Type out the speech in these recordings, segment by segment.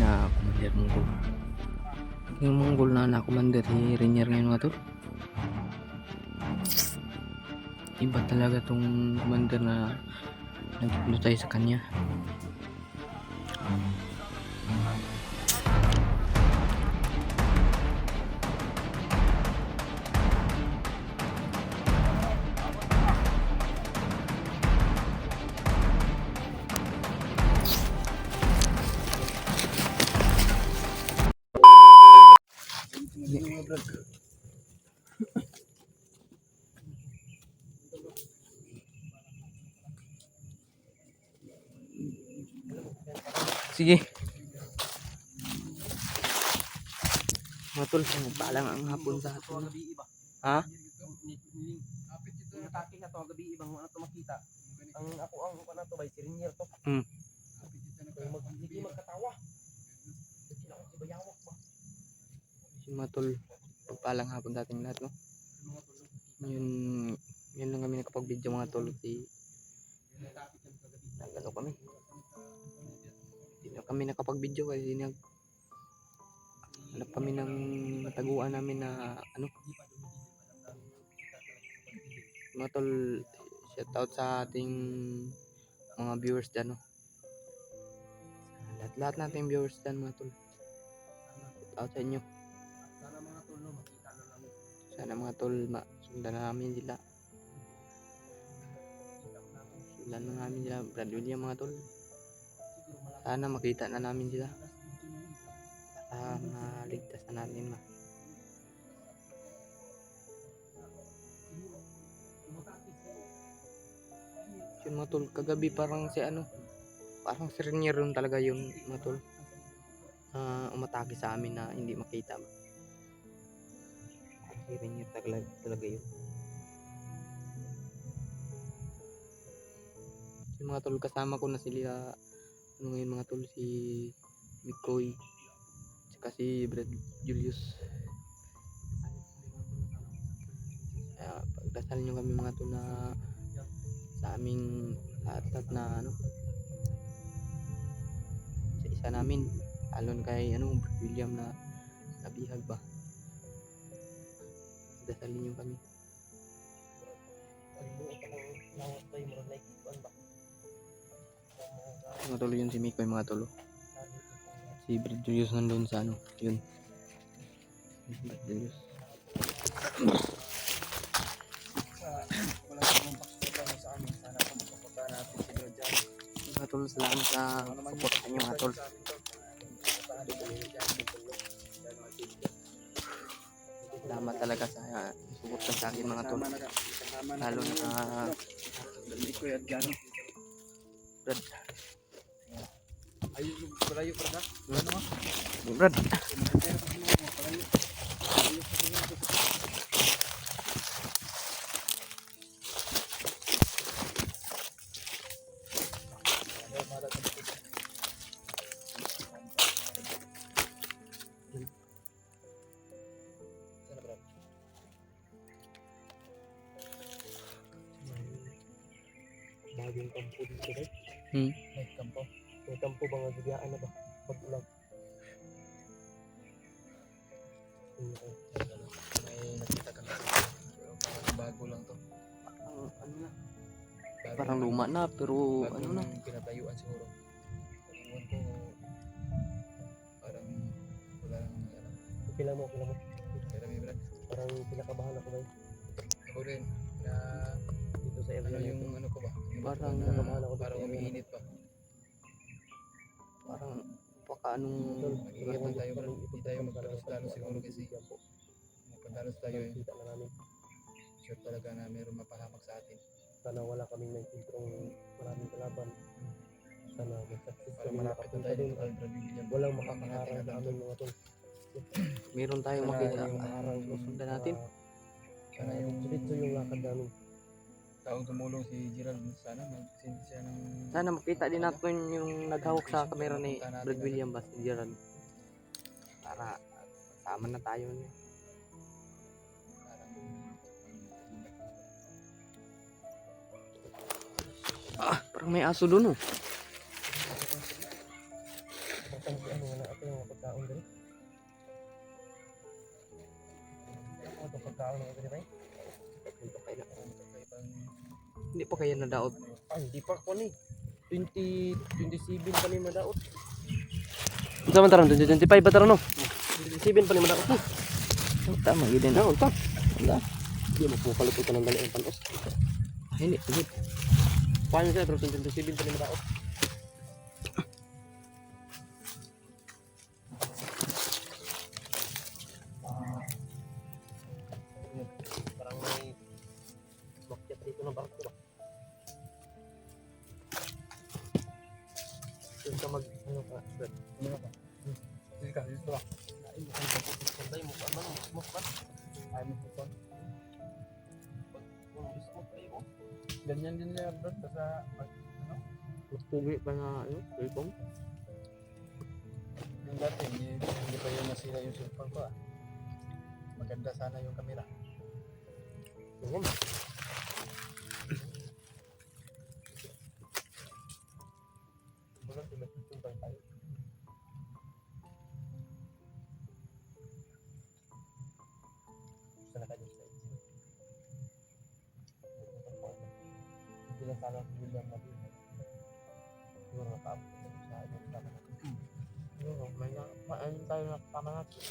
na Commander Monggol. Yung Monggol na Commander si Rainier ngayon mga tol. Iba talaga tong Commander na nagpuno tayo sa kanya. Sige. Mga tol, magpaalam ang hapon sa atin. Ha? Natake na to gabi ibang mga to makita. Ang ako ang na to bay senior to. Hindi magkatawa. Kailangan si bayawak pa. Si mga tol, pagpaalang hapon dating lahat, no? Yun lang kami nakapag-video mga tol. Nagano kami. Hindi na kami nakapag-video kasi hanap kami ng taguan namin na ano. Mga tol, shout out sa ating mga viewers dyan, no? Lahat natin viewers dyan mga tol. Shout out sa inyo. Sana mga tol no makita na namin. Sana mga tol sundan na namin sila. Sundan na namin sila. Brad William mga tol. Sana makita na namin sila. Para maligtas na natin ma. Yun mga tol, kagabi parang si Rainier yun talaga yun mga tol. Umatake sa amin na hindi makita. Si Rainier talaga yun. Yung mga tol, kasama ko na sila ngayon mga tol, si Mikoy tsaka si Brad Julius. Pagdasal nyo kami mga tol na sa aming lahat na sa isa namin, alon kay Brad William na nabihag ba. Dasalin nyo kami. Mga tol, yun si Mikoy mga tol. Si Brad Julius nandun sa yun. Brad Julius. Wala namang paksuporta sa amin. Sana po makapunta natin si Brad Jan. Mga tol, salamat sa support sa inyo mga tol. Salamat talaga sa support sa akin mga tol. Lalo na Mikoy at Gano. Brad. Ayun, malayo pa ka? Ano mo? Brad. Bagong kampo dito ba? May kampo. May kampo ba nga gagayaan na ba? Pag-ulang. May nakita ka na. Parang bago lang to. Ano na? Parang luma na pero ano na? Pinatayuan siguro. Iwan ko parang wala nang alam. Pila mo. Pero may brad. Parang pinakabahan ako ba? Ako rin. Na dito sa area yung ano ko ba? Parang umiinit pa. Parang baka Mag-iingat tayo bro. Hindi tayo magpadalos-dalos siguro kasi magpadalos tayo sure talaga na mayroon mapahamak sa atin. Sana wala kaming nagtitrong maraming kalaban. Sana mag-success kami makapunta doon. Walang makakaharang sa amin mga tol. meron tayong makita. Sundan natin. Sana yung diretso yung lakad namin. Taong tumulong si Gerald, sana mag-send siya ng... Sana makita din natin yung naghawak sa camera ni Brad William ba si Gerald. Para sama na tayo niya. Parang may aso doon oh. Ano nga natin? pagkaon dali. Ano to pagkaon ng dali, bay? Ito kayo na. Hindi pa kayo nadaot. Ay, hindi pa ko ni. 27 pa ni madaot. Unsa man taron 2025 ba taron no? 27 pa ni madaot. Tama yun din. Na unta. Wala. Di mo po kaluto ka ng dali ang panos. Hindi. Hindi. Paano siya pero 27 pa ni madaot. Parang may makyat dito ng barko ba? Doon ka mag, ano ka, Fred? Ano ka? Sige ka, dito ka. Ay, mo kang pagkukunday mo ka man, mo ka. Ay, mo ka. Kung smoke kayo mo. Ganyan din nila, bro, sa, ano? Magpugi pa na, ano, cellphone. Yung dati, hindi pa yun nasira yung cellphone ko ah. Maganda sana yung camera. Yung bulan, tumatutong tayo. Gusto na kayo sa exit. Hindi lang sana bilang natin. Siguro nakapagod sa akin. Siguro, may ano tayo nakapama natin.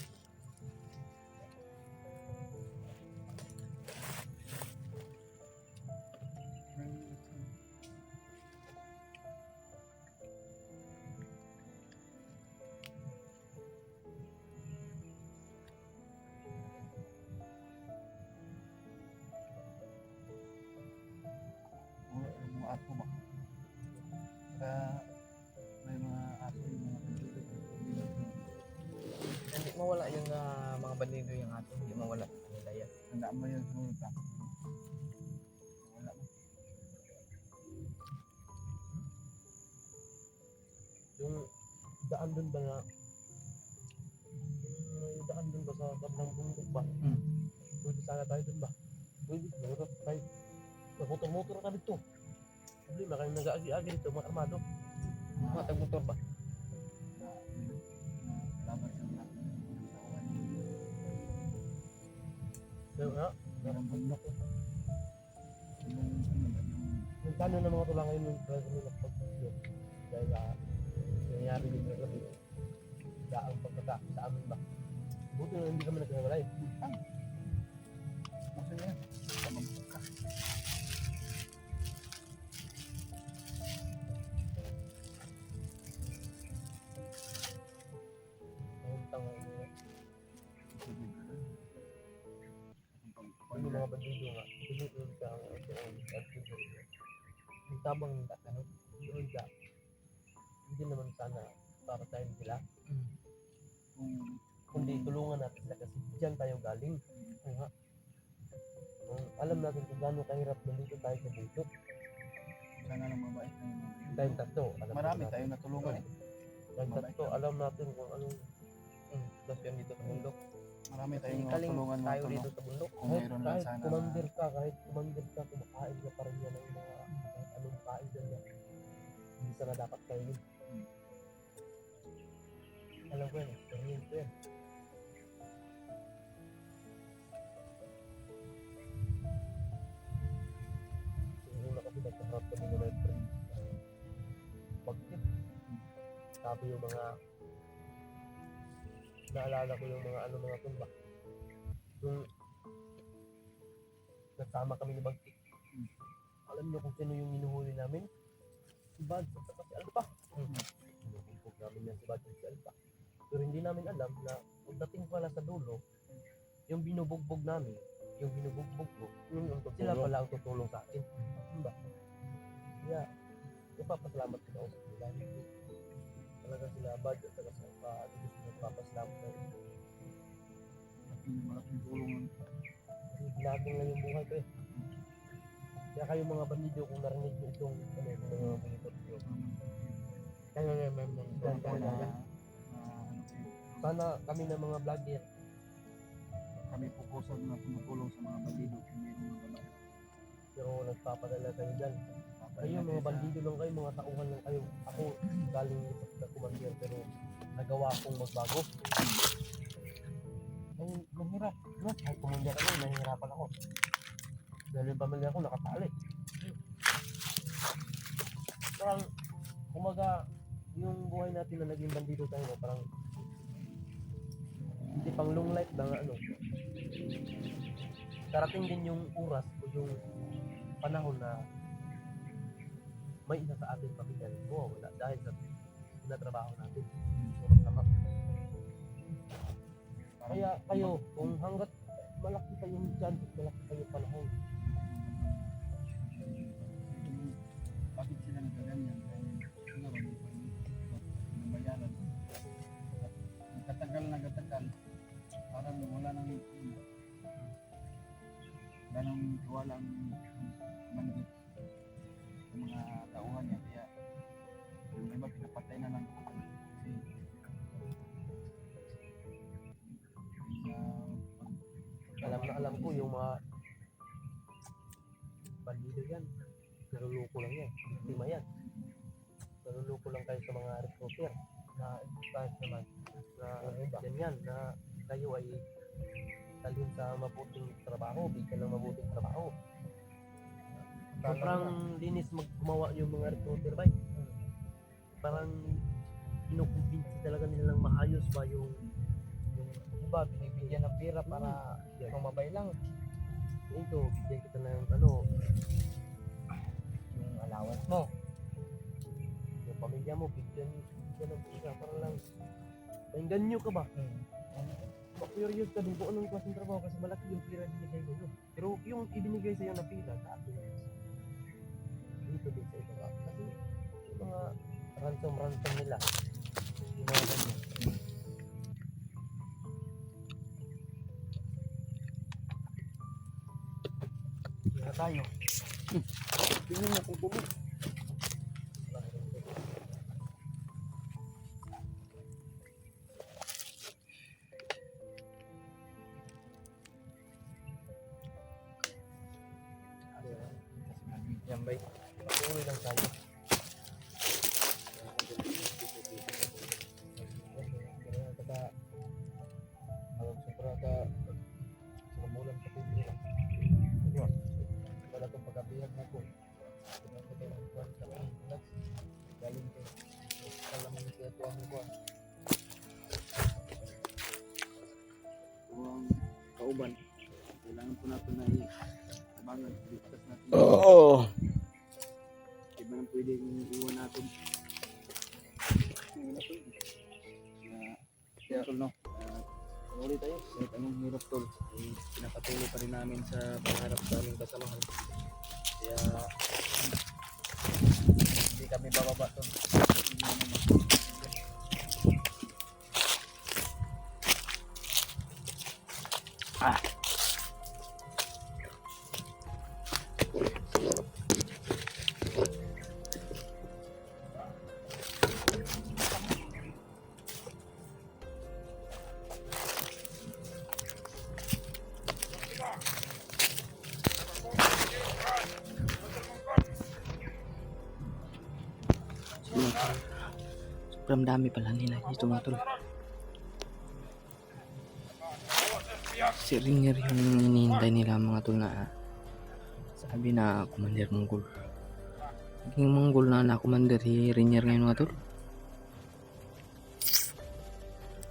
Mga aso ba? Kaya may mga aso yung mga bandido. Hindi mawala yung mga bandido yung ato. Hindi mawala. Nila yan. Tandaan mo yun, sumunod ka. Wala mo. Yung daan dun ba na may daan dun ba sa kabilang bundok ba? Pwede sana tayo dun ba? Pwede, nagurap tayo. Motor-motor ka dito. Problema kayo nag-aagi-agi dito, mga armado. Mga tag-motor ba? Laban sa mga Pero nga, parang bundok ko. yung plano ng mga tulangay yung plano nila pag-video. Dahil nangyari din yung gabi. Daang pagkatapos sa amin ba? Buti na hindi kami nagkawalay. Maso niya. Pamampak ka. Ang tanga nila. Yung mga bandido nga, pinutulog ka ang yung tabang ano, doon ka. Hindi naman sana para tayo sila. Kundi tulungan natin sila kasi dyan tayo galing. Oo nga. Alam natin kung gaano kahirap nandito tayo sa dito. Sana lang mabait na yung mga Tayong tatlo. marami tayong natulungan eh. Tayong tatlo, alam natin kung anong sitwasyon dito sa bundok. Marami tayong Kaling natulungan tayo mga dito sa bundok. Kung mayroon lang sana Kahit commander ka, kumakain ka pa rin yan ng mga kahit anong kain dyan yan. Hindi sana dapat kainin. Alam ko yan, experience ko yan. Siguro na kasi nagkaharap kami na may friend. Pag-tip. Sabi yung mga naalala ko yung mga mga tumba. Yung nagsama kami ni Bagtik. Alam niyo kung sino yung hinuhuli namin? Si Bad, at saka si Alpa. Hinuhumpog namin yan si Bad at si Alpa. Pero hindi namin alam na pagdating pala sa dulo, yung binubugbog namin, yung binubugbog ko, sila pala ang tutulong sa akin. Diba? Kaya, napapasalamat ko ako sa kanila. Talaga sila Bad at saka si Alpa, napapasalamat ko. malaking tulungan. Laging lang yung buhay ko eh. Kaya kayo mga bandido kung narinig nyo itong mga monitor nyo. Kaya nga may mga sana kami ng mga vlogger. Kami pupusan na tumutulong sa mga bandido kung may mga babae. Pero nagpapadala kayo dyan. Kayo mga bandido lang kayo, mga tauhan lang kayo. Ako galing sa commander pero nagawa kong magbago. Ay, mahirap. No? Kahit pumunta ako, nahihirapan ako. Dahil yung pamilya ko nakatali. Parang, kumaga, yung buhay natin na naging bandido tayo, parang hindi pang long life lang ano. Darating din yung oras o yung panahon na may isa sa ating pamilya rin wala dahil sa tinatrabaho natin. Sama. Kaya kayo, kung hanggat malaki pa yung chance, malaki pa yung panahon, Bakit sila nagaganyan? Dahil siguro hindi pa pinabayaran. At nagkatagal, parang wala nang ganong tiwala ang manggit sa mga tauhan niya. Kaya yung iba pinapatay na lang. Kasi alam ko yung mga bandido yan. Naluluko lang yan. Biktima yan. Naluluko lang kayo sa mga recruiter na kahit naman na ganyan na kayo ay talin sa mabuting trabaho, bigyan ng mabuting trabaho. Sobrang linis gumawa yung mga recruiter ba? Parang kinukumbinsi talaga nilang maayos ba yung iba, binibigyan ng pera para sumabay lang. Ito, bigyan kita ng yung allowance mo. Yung pamilya mo, bigyan ng pera para lang painggan nyo ka ba? Pa-curious ka din kung anong klaseng trabaho kasi malaki yung pera binigay nyo. Pero yung ibinigay sa'yo na pera sa atin, dito din sa iba. Kasi yung mga ransom nila, yung mga ganyan. Kaya tayo. Tingnan mo kung bumig. yan bay. Patuloy lang tayo. Sobra ka sumulan sa pili lang. Wala itong pagkabihag na ko. Tignan ko tayo ng kuwan sa Pilipinas. Galing kayo. Alam mo siya ito ang kuwan. Ito ang kauban. Kailangan po natin na i-abangan. Ligtas natin. Iba nang pwede iwan natin. Hindi na pwede. Kaya, no? Ulit tayo. Kahit anong hirap tol, pinapatuloy pa rin namin sa pangarap sa aming kasamahan. Kaya hindi kami bababa tol. Sobrang dami pala nila dito mga tol. Si Ringer yung hinihintay nila mga tol na sabi na Commander Monggol. Naging Monggol na Commander si Ringer ngayon mga tol.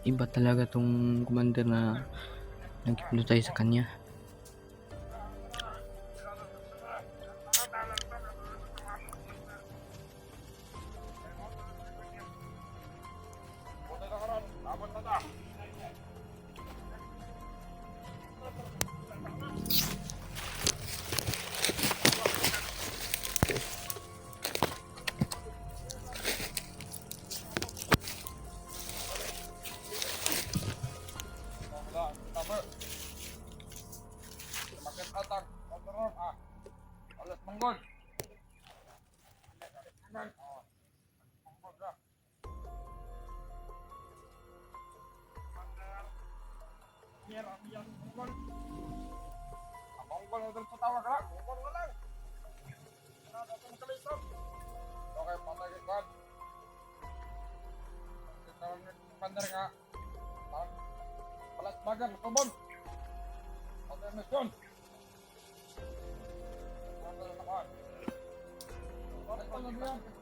Iba talaga tong Commander na nagpunta tayo sa kanya. pandar ka. Palas bagan, kubon. Order mission. Ano na naman? Ano na yan?